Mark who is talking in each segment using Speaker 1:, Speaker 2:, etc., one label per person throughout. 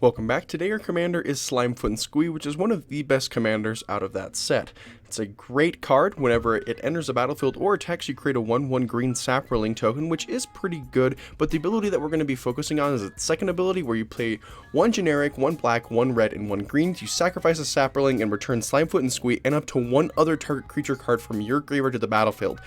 Speaker 1: Welcome back. Today our commander is Slimefoot and Squee, which is one of the best commanders out of that set. It's a great card. Whenever it enters the battlefield or attacks, you create a 1/1 green saproling token, which is pretty good, but the ability that we're going to be focusing on is its second ability, where you play one generic, one black, one red, and one green. You sacrifice a saproling and return Slimefoot and Squee and up to one other target creature card from your graveyard to the battlefield.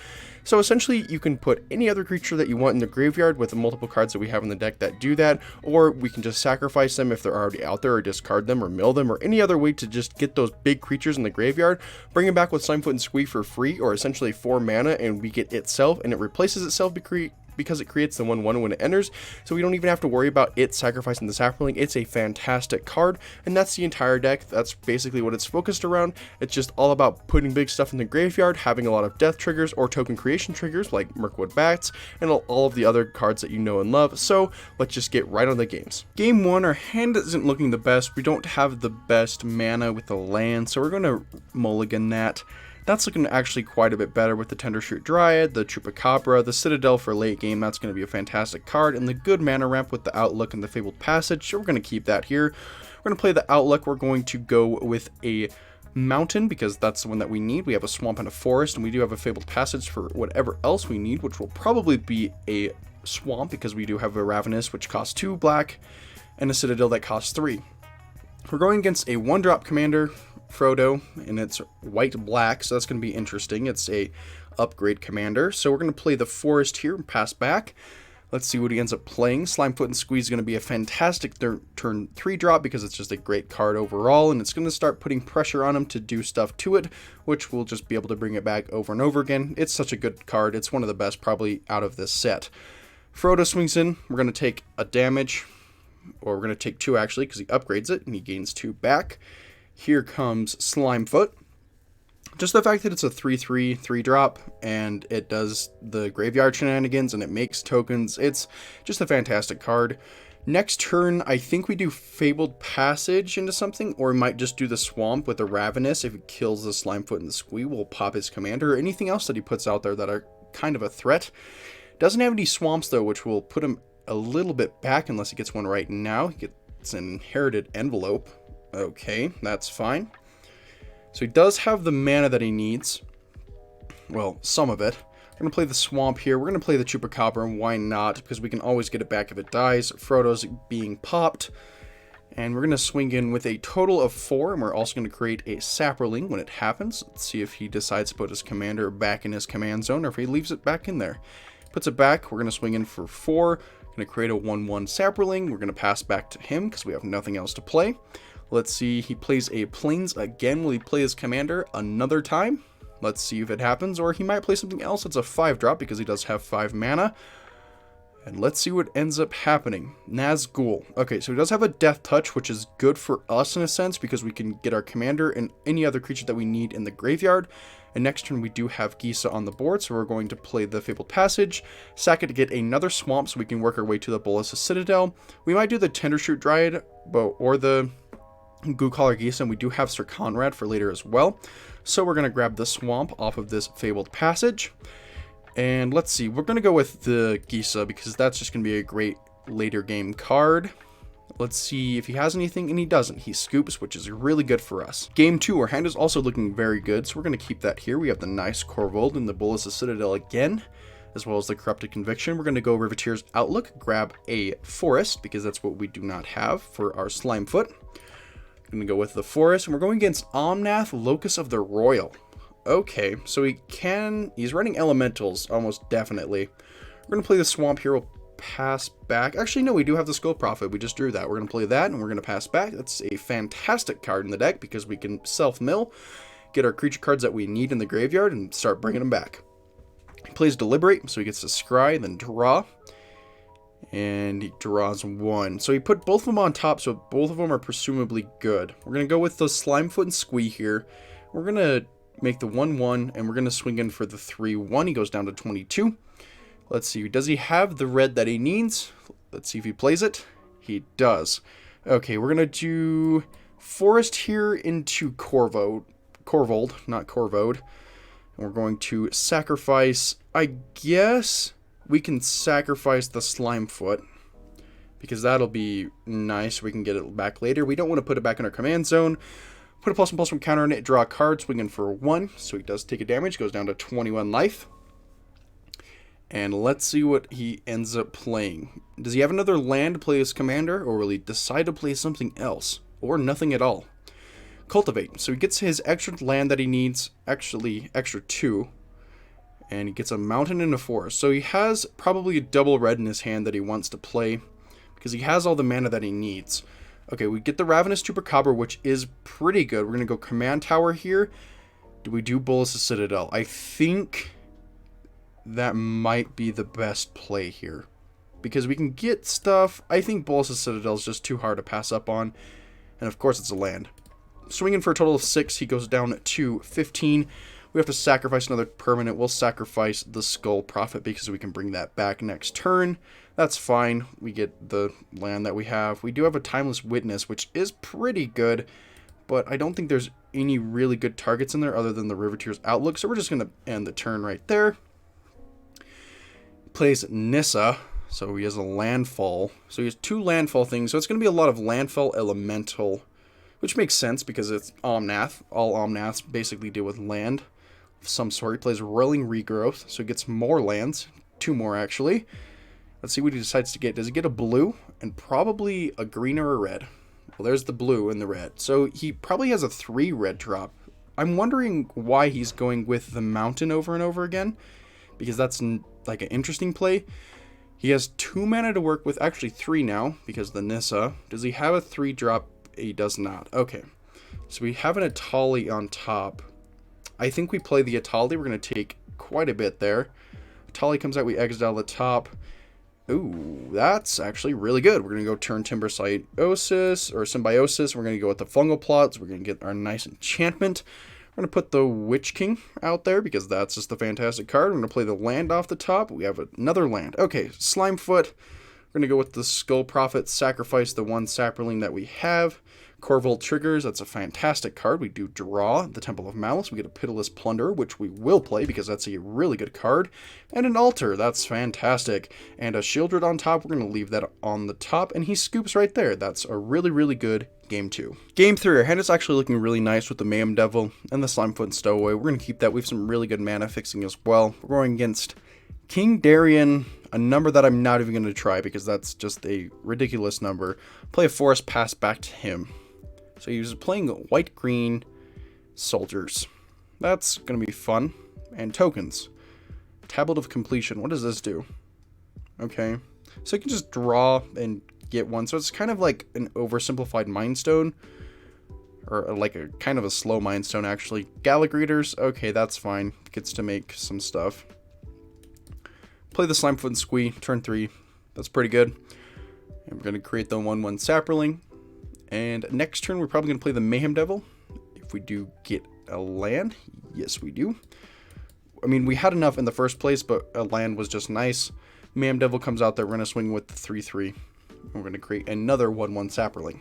Speaker 1: So essentially, you can put any other creature that you want in the graveyard with the multiple cards that we have in the deck that do that, or we can just sacrifice them if they're already out there, or discard them, or mill them, or any other way to just get those big creatures in the graveyard, bring them back with Slimefoot and Squee for free, or essentially 4 mana, and we get itself, and it replaces itself because it creates the 1/1 when it enters, so we don't even have to worry about it sacrificing the saproling. It's a fantastic card, and that's the entire deck. That's basically what it's focused around. It's just all about putting big stuff in the graveyard, having a lot of death triggers or token creation triggers like Mirkwood Bats, and all of the other cards that you know and love. So let's just get right on the games. Game 1, our hand isn't looking the best. We don't have the best mana with the land, so we're going to mulligan that. That's looking actually quite a bit better with the Tendershoot Dryad, the Chupacabra, the Citadel for late game. That's going to be a fantastic card, and the good mana ramp with the Outlook and the Fabled Passage. So we're going to keep that here. We're going to play the Outlook. We're going to go with a Mountain because that's the one that we need. We have a Swamp and a Forest, and we do have a Fabled Passage for whatever else we need, which will probably be a Swamp because we do have a Ravenous, which costs 2 black, and a Citadel that costs 3. We're going against a 1-drop commander, Frodo, and it's white-black, so that's going to be interesting. It's a upgrade commander, so we're going to play the Forest here and pass back. Let's see what he ends up playing. Slimefoot and Squee is going to be a fantastic turn 3 drop because it's just a great card overall, and it's going to start putting pressure on him to do stuff to it, which we'll just be able to bring it back over and over again. It's such a good card. It's one of the best probably out of this set. Frodo swings in. We're going to take a damage, or we're going to take 2 actually because he upgrades it and he gains 2 back. Here comes Slimefoot. Just the fact that it's a 3/3 3-drop and it does the graveyard shenanigans and it makes tokens, it's just a fantastic card. Next turn, I think we do Fabled Passage into something, or we might just do the Swamp with the Ravenous. If he kills the Slimefoot and the Squee, we'll pop his commander, or anything else that he puts out there that are kind of a threat. Doesn't have any Swamps though, which will put him a little bit back unless he gets one right now. He gets an Inherited Envelope. Okay, that's fine. So he does have the mana that he needs. Well, some of it. We're going to play the Swamp here. We're going to play the Chupacabra, and why not? Because we can always get it back if it dies. Frodo's being popped. And we're going to swing in with a total of 4, and we're also going to create a Saproling when it happens. Let's see if he decides to put his commander back in his command zone, or if he leaves it back in there. Puts it back. We're going to swing in for 4. Going to create a 1/1 Saproling. We're going to pass back to him because we have nothing else to play. Let's see, he plays a Plains again. Will he play his commander another time? Let's see if it happens, or he might play something else. It's a 5-drop because he does have 5 mana. And let's see what ends up happening. Nazgul. Okay, so he does have a Death Touch, which is good for us in a sense because we can get our commander and any other creature that we need in the graveyard. And next turn we do have Gisa on the board, so we're going to play the Fabled Passage, sack it to get another Swamp so we can work our way to the Bolas' Citadel. We might do the Tendershoot Dryad, or the Goo Collar Gisa, and we do have Sir Conrad for later as well. So we're going to grab the Swamp off of this Fabled Passage. And let's see, we're going to go with the Gisa because that's just going to be a great later game card. Let's see if he has anything, and he doesn't. He scoops, which is really good for us. Game 2, our hand is also looking very good, so we're going to keep that here. We have the nice Corvold and the Bolas' Citadel again, as well as the Corrupted Conviction. We're going to go Riveteer's Outlook, grab a Forest, because that's what we do not have for our Slimefoot. Going to go with the Forest, and we're going against Omnath, Locus of the Royal. Okay, so he's running Elementals, almost definitely. We're going to play the Swamp here. We'll pass back. Actually, no, we do have the Skull Prophet. We just drew that. We're going to play that, and we're going to pass back. That's a fantastic card in the deck because we can self-mill, get our creature cards that we need in the graveyard, and start bringing them back. He plays Deliberate, so he gets to scry, then draw. And he draws 1. So he put both of them on top, so both of them are presumably good. We're going to go with the Slimefoot and Squee here. We're going to make the 1/1, and we're going to swing in for the 3/1. He goes down to 22. Let's see, does he have the red that he needs? Let's see if he plays it. He does. Okay, we're going to do Forest here into Corvold, not Corvode. And we're going to sacrifice, I guess we can sacrifice the Slimefoot. because that'll be nice. We can get it back later. We don't want to put it back in our command zone. Put a +1/+1 counter on it, draw a card, swing in for 1. So he does take a damage, goes down to 21 life. And let's see what he ends up playing. Does he have another land to play as commander, or will he decide to play something else? Or nothing at all? Cultivate. So he gets his extra land that he needs, actually extra 2. And he gets a mountain and a forest. So he has probably a double red in his hand that he wants to play, because he has all the mana that he needs. Okay, we get the Ravenous Chupacabra, which is pretty good. We're going to go Command Tower here. Do we do Bolas' Citadel? I think that might be the best play here, because we can get stuff. I think Bolas' Citadel is just too hard to pass up on. And of course it's a land. Swinging for a total of 6, he goes down to 15. We have to sacrifice another permanent. We'll sacrifice the Skull Prophet because we can bring that back next turn. That's fine. We get the land that we have. We do have a Timeless Witness, which is pretty good, but I don't think there's any really good targets in there other than the Riveteer's Outlook, so we're just going to end the turn right there. Plays Nissa, so he has a landfall. So he has 2 landfall things, so it's going to be a lot of landfall elemental, which makes sense because it's Omnath. All Omnaths basically deal with land of some sort. He plays Rolling Regrowth, so he gets more lands. 2 more, actually. Let's see what he decides to get. Does he get a blue? And probably a green or a red. Well, there's the blue and the red. So he probably has a 3 red drop. I'm wondering why he's going with the mountain over and over again, because that's like an interesting play. He has 2 mana to work with, actually 3 now, because the Nissa. Does he have a 3 drop? He does not. Okay. So we have an Atali on top. I think we play the Atali. We're going to take quite a bit there. Atali comes out, we exile the top. Ooh, that's actually really good. We're going to go turn Timber Symbiosis. We're going to go with the Fungal Plots. We're going to get our nice enchantment. We're going to put the Witch King out there because that's just a fantastic card. We're going to play the land off the top. We have another land. Okay, Slimefoot. We're going to go with the Skull Prophet, sacrifice the 1 Saproling that we have. Corvolt Triggers, that's a fantastic card. We do draw the Temple of Malice. We get a Pitiless Plunderer, which we will play because that's a really good card. And an Altar, that's fantastic. And a Shieldred on top, we're going to leave that on the top. And he scoops right there. That's a really, really good Game 2. Game 3, our hand is actually looking really nice with the Mayhem Devil and the Slimefoot and Stowaway. We're going to keep that. We have some really good mana fixing as well. We're going against King Darien, a number that I'm not even going to try because that's just a ridiculous number. Play a Forest, pass back to him. So he was playing white-green soldiers. That's going to be fun. And tokens. Tablet of Completion. What does this do? Okay. So you can just draw and get 1. So it's kind of like an oversimplified Mind Stone. Or like a kind of a slow Mind Stone, actually. Gallagrators. Okay, that's fine. Gets to make some stuff. Play the Slimefoot and Squee. Turn 3. That's pretty good. And we're going to create the 1/1 Saproling. And next turn, we're probably going to play the Mayhem Devil. If we do get a land. Yes, we do. I mean, we had enough in the first place, but a land was just nice. Mayhem Devil comes out there. We're going to swing with the 3/3. We're going to create another 1/1 Saproling.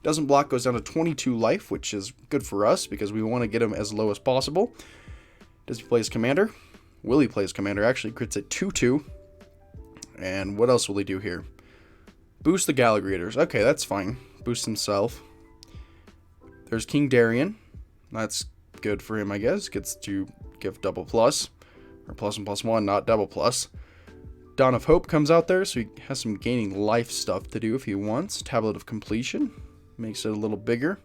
Speaker 1: Doesn't block, goes down to 22 life, which is good for us because we want to get him as low as possible. Does he play his commander? Will he play his commander? Actually, crits at 2/2. And what else will he do here? Boost the Gallagrators. Okay, that's fine. Boost himself. There's King Darien. That's good for him, I guess. Gets to give double plus. Or +1/+1, not double plus. Dawn of Hope comes out there, so he has some gaining life stuff to do if he wants. Tablet of Completion. Makes it a little bigger.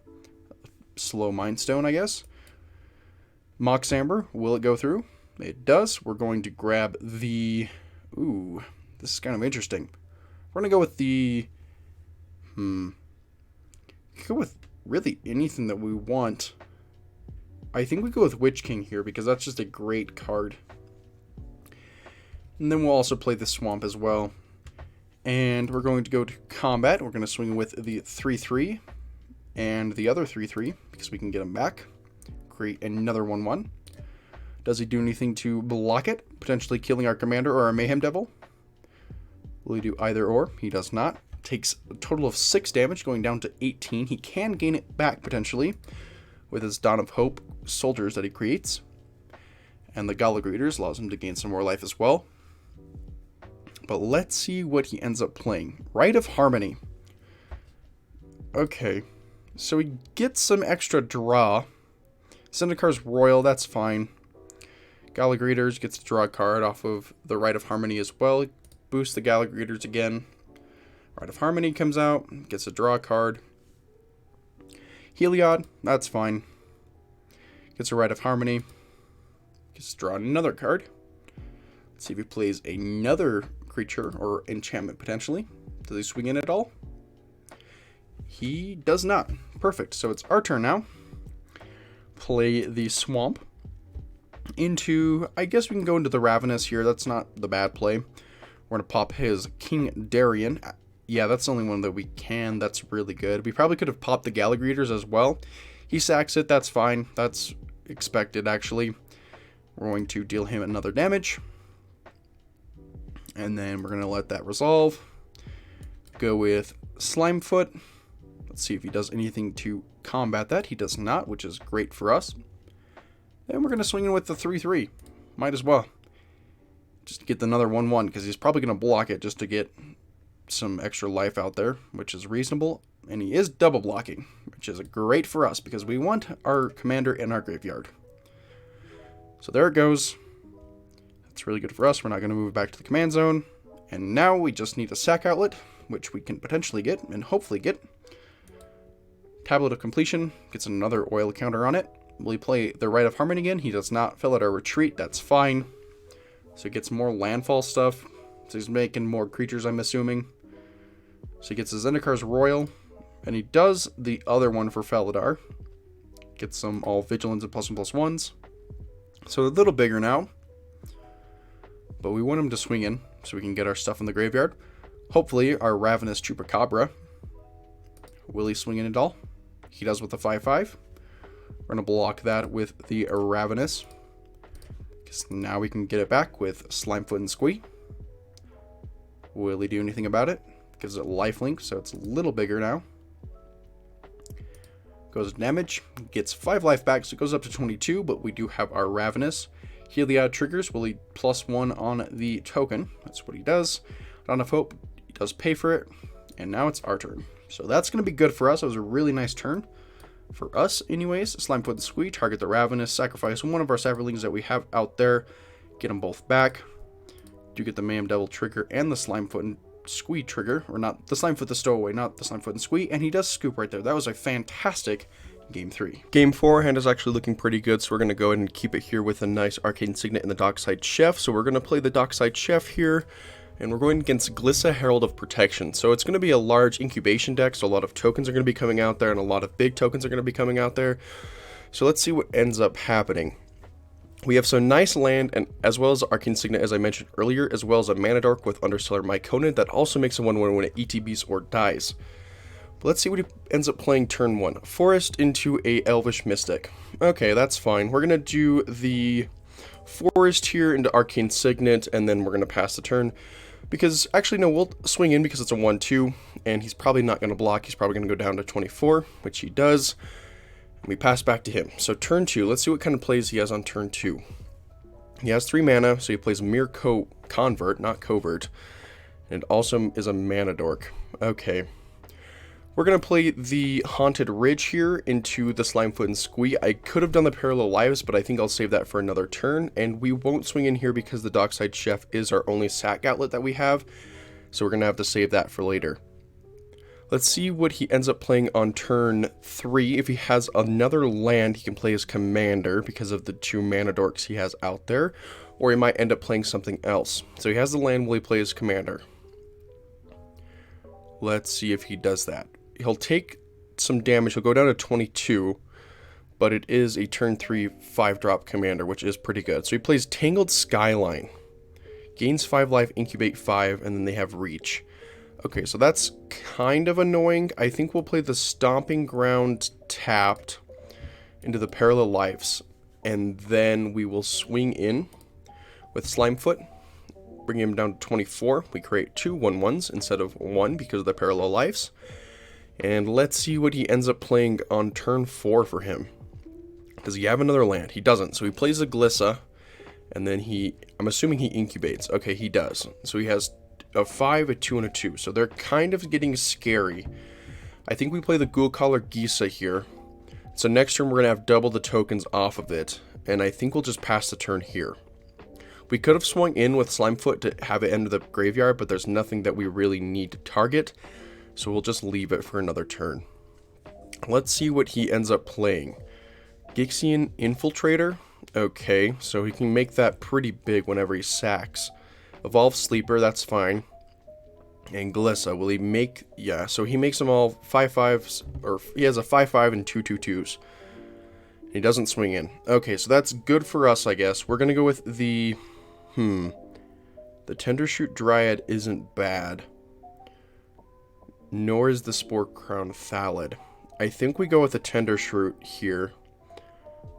Speaker 1: Slow Mind Stone, I guess. Mox Amber. Will it go through? It does. We're going to grab the... Ooh, this is kind of interesting. We're going to go with the... Go with really anything that we want. I think we go with Witch King here because that's just a great card. And then we'll also play the Swamp as well. And we're going to go to combat. We're going to swing with the 3/3 and the other 3/3 because we can get them back. Create another 1/1. Does he do anything to block it? Potentially killing our commander or our Mayhem Devil? Will he do either or? He does not. Takes a total of 6 damage, going down to 18. He can gain it back potentially with his Dawn of Hope soldiers that he creates. And the Gallagrators allows him to gain some more life as well. But let's see what he ends up playing. Rite of Harmony. Okay, so he gets some extra draw. Syndicar's Royal, that's fine. Gallagrators gets to draw a card off of the Rite of Harmony as well. Boost the Gallagrators again. Rite of Harmony comes out, gets to draw a card. Heliod, that's fine. Gets a Rite of Harmony. Gets to draw another card. Let's see if he plays another creature or enchantment potentially. Does he swing in at all? He does not. Perfect. So it's our turn now. Play the Swamp. Into, I guess we can go into the Ravenous here. That's not the bad play. We're going to pop his King Darien. Yeah, that's the only one that we can. That's really good. We probably could have popped the Gallagrators as well. He sacks it. That's fine. That's expected, actually. We're going to deal him another damage. And then we're going to let that resolve. Go with Slimefoot. Let's see if he does anything to combat that. He does not, which is great for us. And we're going to swing in with the 3-3. Might as well. Just get another 1-1, because he's probably going to block it just to get some extra life out there, which is reasonable. And he is double blocking, which is great for us, because we want our commander in our graveyard. So there it goes. That's really good for us. We're not going to move back to the command zone. And now we just need a sack outlet, which we can potentially get, and hopefully get. Tablet of Completion gets another oil counter on it. Will he play the Rite of Harmony again? He does not. Fill out our retreat. That's fine. So he gets more landfall stuff. So he's making more creatures, I'm assuming. So he gets his Zendikar's Royal. And he does the other one for Felidar. Gets some all vigilance and +1/+1s. So a little bigger now. But we want him to swing in so we can get our stuff in the graveyard. Hopefully our Ravenous Chupacabra. Will he swing in at all? He does with the 5-5. We're going to block that with the Ravenous. Because now we can get it back with Slimefoot and Squee. Will he do anything about it? Gives it lifelink, so it's a little bigger now. Goes damage. Gets 5 life back, so it goes up to 22, but we do have our Ravenous. Heliod triggers. Will he +1 on the token? That's what he does. Dawn of Hope. He does pay for it. And now it's our turn. So that's going to be good for us. It was a really nice turn. For us, anyways. Slimefoot and Squee. Target the Ravenous. Sacrifice one of our Saverlings that we have out there. Get them both back. Do get the Mayhem Devil trigger and the Slimefoot and Squee trigger. Or not the Slimefoot, the Stowaway, not the Slimefoot and Squee. And he does scoop right there. That was a fantastic Game 3. Game 4 hand is actually looking pretty good, so we're going to go ahead and keep it here with a nice Arcane Signet in the Dockside Chef. So we're going to play the Dockside Chef here. And we're going against Glissa, Herald of Protection. So it's going to be a large incubation deck, so a lot of tokens are going to be coming out there, and a lot of big tokens are going to be coming out there. So let's see what ends up happening. We have some nice land, and as well as Arcane Signet, as I mentioned earlier, as well as a Mana Dork with Understellar Mycona that also makes a 1/1 when it ETBs or dies. But let's see what he ends up playing turn 1. Forest into a Elvish Mystic. Okay, that's fine. We're going to do the Forest here into Arcane Signet, and then we're going to pass the turn. Because, actually, no, we'll swing in because it's a 1/2, and he's probably not going to block. He's probably going to go down to 24, which he does. And we pass back to him. So turn 2, let's see what kind of plays he has on turn 2. He has 3 mana, so he plays Mere Convert, not Covert. And also is a Mana Dork. Okay. We're going to play the Haunted Ridge here into the Slimefoot and Squee. I could have done the Parallel Lives, but I think I'll save that for another turn. And we won't swing in here because the Dockside Chef is our only sack outlet that we have. So we're going to have to save that for later. Let's see what he ends up playing on turn 3. If he has another land, he can play as Commander because of the 2 Mana Dorks he has out there. Or he might end up playing something else. So he has the land, will he play as Commander? Let's see if he does that. He'll take some damage. He'll go down to 22, but it is a turn 3 5-drop commander, which is pretty good. So he plays Tangled Skyline. Gains 5 life, incubate 5, and then they have reach. Okay, so that's kind of annoying. I think we'll play the Stomping Ground tapped into the Parallel Lives, and then we will swing in with Slimefoot, bring him down to 24. We create 2 1/1s instead of 1 because of the Parallel Lives. And let's see what he ends up playing on turn 4 for him. Does he have another land? He doesn't. So he plays a Glissa, and then I'm assuming he incubates. Okay, he does. So he has a 5, a 2, and a 2. So they're kind of getting scary. I think we play the Ghoul Collar Gisa here. So next turn we're going to have double the tokens off of it. And I think we'll just pass the turn here. We could have swung in with Slimefoot to have it enter the graveyard, but there's nothing that we really need to target. So we'll just leave it for another turn. Let's see what he ends up playing. Gixian Infiltrator. Okay, so he can make that pretty big whenever he sacks. Evolve Sleeper, that's fine. And Glissa, will he make... Yeah, so he makes them all 5/5s, or he has a 5/5 and 2/2/2s. He doesn't swing in. Okay, so that's good for us, I guess. We're gonna go with the... The Tendershoot Dryad isn't bad. Nor is the Spore Crown Thallid. I think we go with the Tendershoot here.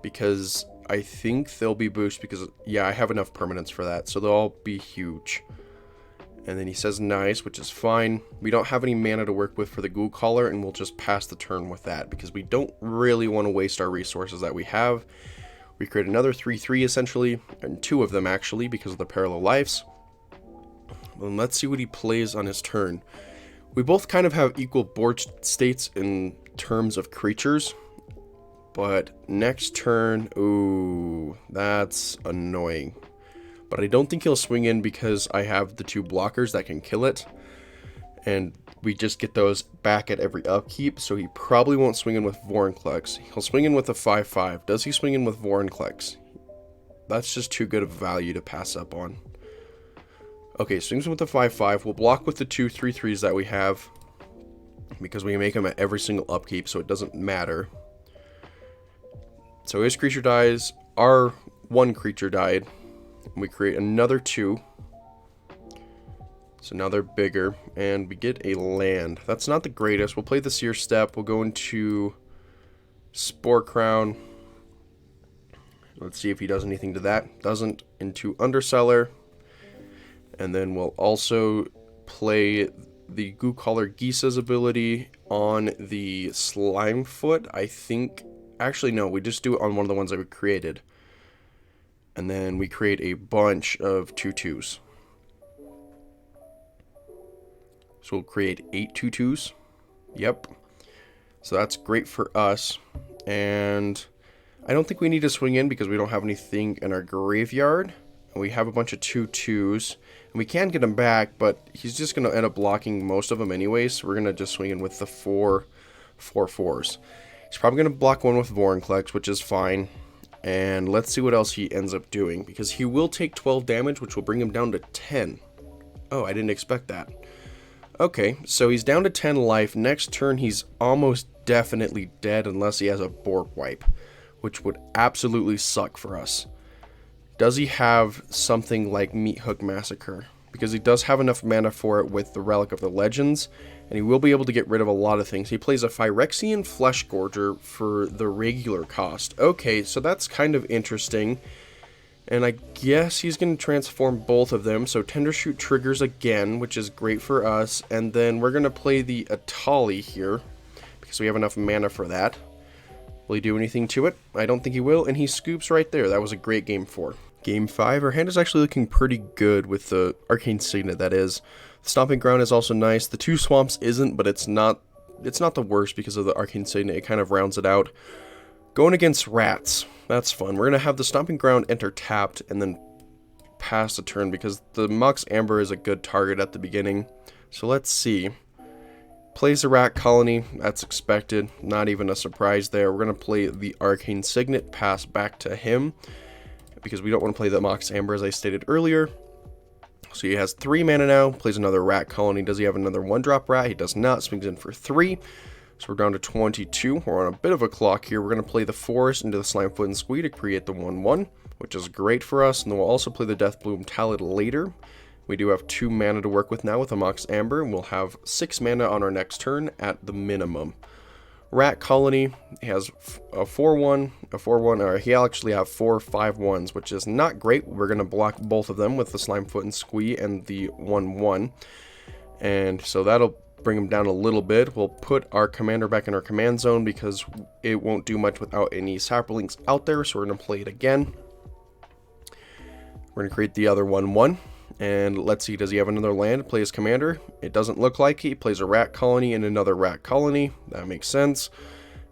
Speaker 1: Because I think they'll be boost because... Yeah, I have enough permanents for that. So they'll all be huge. And then he says nice, which is fine. We don't have any mana to work with for the Ghoul Collar, and we'll just pass the turn with that. Because we don't really want to waste our resources that we have. We create another 3/3 essentially, and 2 of them actually, because of the Parallel Lives. And let's see what he plays on his turn. We both kind of have equal board states in terms of creatures. But next turn, ooh, that's annoying. But I don't think he'll swing in because I have the 2 blockers that can kill it. And we just get those back at every upkeep, so he probably won't swing in with Vorinclex. He'll swing in with a 5/5. Does he swing in with Vorinclex? That's just too good of a value to pass up on. Okay, swings in with the 5/5. We'll block with the 2 3/3s that we have. Because we can make them at every single upkeep, so it doesn't matter. So his creature dies. Our 1 creature died. And we create another 2. So now they're bigger, and we get a land. That's not the greatest. We'll play the Seer Step. We'll go into Spore Crown. Let's see if he does anything to that. Doesn't. Into Underseller. And then we'll also play the Ghoul Collar Gisa's ability on the Slimefoot. I think... Actually, no. We just do it on one of the ones that we created. And then we create a bunch of 2/2s. So we'll create 8 2/2s. Yep. So that's great for us. And I don't think we need to swing in because we don't have anything in our graveyard. And we have a bunch of 2/2s. And we can get him back, but he's just going to end up blocking most of them anyway. So we're going to just swing in with the 4 4/4s. He's probably going to block one with Vorinclex, which is fine. And let's see what else he ends up doing. Because he will take 12 damage, which will bring him down to 10. Oh, I didn't expect that. Okay, so he's down to 10 life. Next turn, he's almost definitely dead unless he has a board wipe, which would absolutely suck for us. Does he have something like Meat Hook Massacre? Because he does have enough mana for it with the Relic of the Legends, and he will be able to get rid of a lot of things. He plays a Phyrexian Flesh Gorger for the regular cost. Okay, so that's kind of interesting. And I guess he's going to transform both of them. So Tendershoot triggers again, which is great for us. And then we're going to play the Atali here, because we have enough mana for that. Will he do anything to it? I don't think he will. And he scoops right there. That was a great game 4. Game 5, our hand is actually looking pretty good with the Arcane Signet, that is. The Stomping Ground is also nice. The 2 Swamps isn't, but it's not the worst because of the Arcane Signet. It kind of rounds it out. Going against Rats. That's fun. We're going to have the Stomping Ground enter tapped and then pass the turn because the Mox Amber is a good target at the beginning. So let's see. Plays the Rat Colony. That's expected. Not even a surprise there. We're going to play the Arcane Signet, pass back to him because we don't want to play the Mox Amber as I stated earlier. So he has 3 mana now. Plays another Rat Colony. Does he have another 1-drop rat? He does not. Swings in for 3. So we're down to 22. We're on a bit of a clock here. We're going to play the Forest into the Slimefoot and Squee to create the 1/1, which is great for us. And then we'll also play the Deathbloom Talid later. We do have 2 mana to work with now with a Mox Amber, and we'll have 6 mana on our next turn at the minimum. Rat Colony, he has a 4/1, a 4/1, or he actually have 4 5/1s, which is not great. We're going to block both of them with the Slimefoot and Squee and the 1/1. And so that'll bring him down a little bit. We'll put our commander back in our command zone because it won't do much without any saplings out there, so we're going to play it again. We're going to create the other 1/1. And let's see, does he have another land? Play his commander? It doesn't look like he plays a rat colony and another rat colony. That makes sense.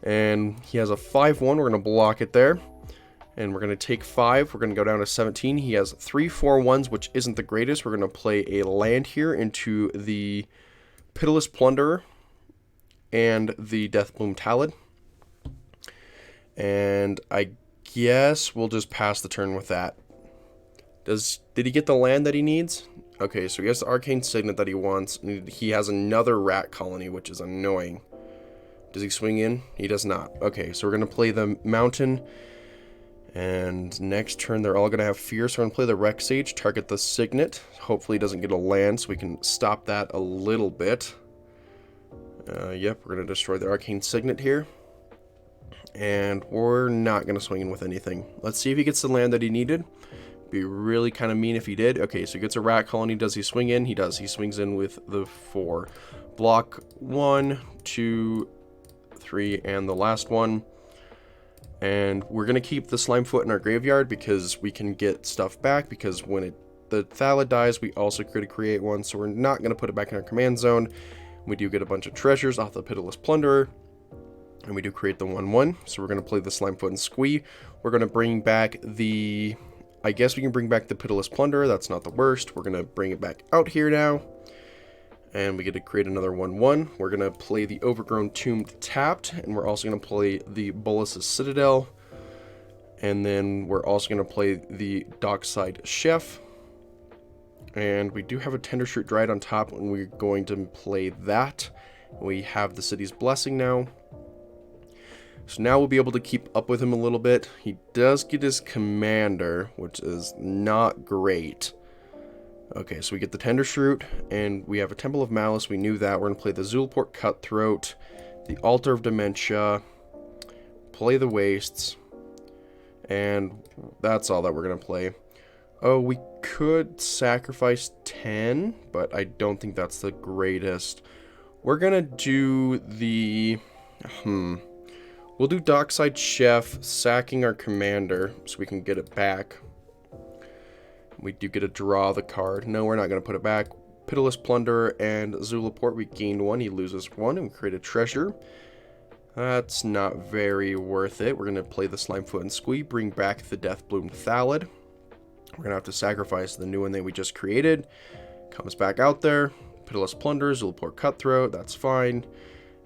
Speaker 1: And he has a 5-1. We're going to block it there. And we're going to take 5. We're going to go down to 17. He has 3 4-1s, which isn't the greatest. We're going to play a land here into the Pitiless Plunderer and the Deathbloom Talid. And I guess we'll just pass the turn with that. Did he get the land that he needs? Okay, so he has the Arcane Signet that he wants. He has another rat colony, which is annoying. Does he swing in? He does not. Okay, so we're going to play the Mountain. And next turn, they're all going to have Fear. So we're going to play the Rex Sage, target the Signet. Hopefully he doesn't get a land, so we can stop that a little bit. Yep, we're going to destroy the Arcane Signet here. And we're not going to swing in with anything. Let's see if he gets the land that he needed. Be really kind of mean if he did. Okay, so he gets a rat colony. Does he swing in? He does. He swings in with the 4. Block 1, 2, 3, and the last one. And we're going to keep the Slimefoot in our graveyard because we can get stuff back. Because when the Thalid dies, we also create one. So we're not going to put it back in our command zone. We do get a bunch of treasures off the Pitiless Plunderer. And we do create the 1-1. So we're going to play the Slimefoot and Squee. We're going to bring back the... I guess we can bring back the Pitiless Plunderer. That's not the worst. We're going to bring it back out here now. And we get to create another 1-1. We're going to play the Overgrown Tomb tapped. And we're also going to play the Bolas's Citadel. And then we're also going to play the Dockside Chef. And we do have a Tendershoot Dryad on top. And we're going to play that. We have the City's Blessing now. So now we'll be able to keep up with him a little bit. He does get his commander, which is not great. Okay, so we get the Tendershoot, and we have a Temple of Malice. We knew that. We're going to play the Zulaport Cutthroat, the Altar of Dementia, play the Wastes, and that's all that we're going to play. Oh, we could sacrifice 10, but I don't think that's the greatest. We're going to do the... We'll do Dockside Chef, sacking our commander so we can get it back. We do get to draw the card. No, we're not going to put it back. Pitiless Plunderer and Zulaport, we gained 1. He loses 1, and we create a treasure. That's not very worth it. We're going to play the Slimefoot and Squee, bring back the Deathbloom Thalid. We're going to have to sacrifice the new one that we just created. Comes back out there. Pitiless Plunderer, Zulaport Cutthroat, that's fine.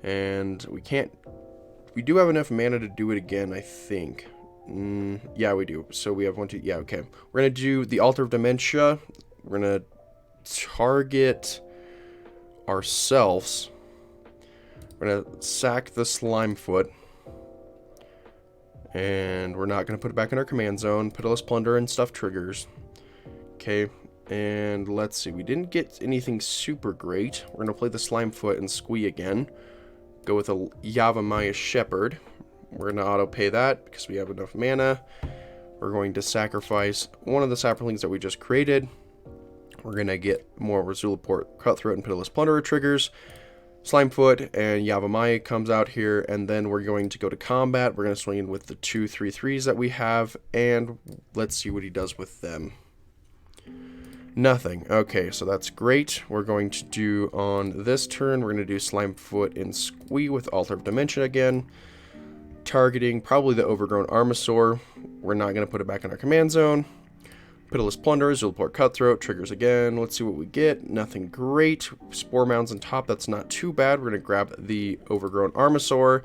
Speaker 1: And we can't... We do have enough mana to do it again, I think. Yeah, we do. So we have 1, 2... Yeah, okay. We're going to do the Altar of Dementia. We're going to target ourselves. We're going to sack the Slimefoot. And we're not going to put it back in our command zone. Pitiless Plunder and stuff triggers. Okay. And let's see. We didn't get anything super great. We're going to play the Slimefoot and Squee again. Go with a Yavimaya Shepherd. We're going to auto-pay that because we have enough mana. We're going to sacrifice one of the saplings that we just created. We're going to get more Zulaport Cutthroat and Pitiless Plunderer triggers. Slimefoot and Yavimaya comes out here, and then we're going to go to combat. We're going to swing in with the 2 3/3s that we have, and let's see what he does with them. Nothing. Okay, so that's great. We're going to do on this turn, we're going to do Slimefoot and Squee with Altar of Dementia again. Targeting probably the Overgrown Armasaur. We're not going to put it back in our command zone. Pitiless Plunderer, Zulaport Cutthroat, triggers again. Let's see what we get. Nothing great. Spore Mounds on top, that's not too bad. We're going to grab the Overgrown Armasaur.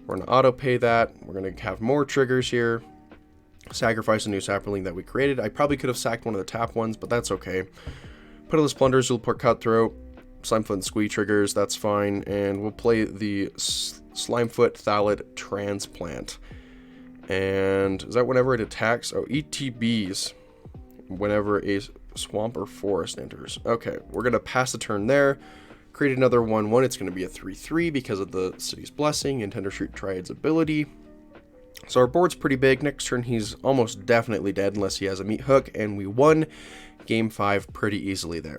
Speaker 1: We're going to auto-pay that. We're going to have more triggers here. Sacrifice a new sapling that we created. I probably could have sacked one of the tap ones, but that's okay. Pitiless Plunderer, Zulaport Cutthroat, Slimefoot and Squee triggers, that's fine. And we'll play the Slimefoot Thalid Transplant. And is that whenever it attacks? Oh, ETBs. Whenever a swamp or forest enters. Okay, we're going to pass the turn there. Create another 1/1. It's going to be a 3/3 because of the City's Blessing and Tendershoot Dryad's ability. So our board's pretty big. Next turn, he's almost definitely dead unless he has a meat hook, and we won game 5 pretty easily there.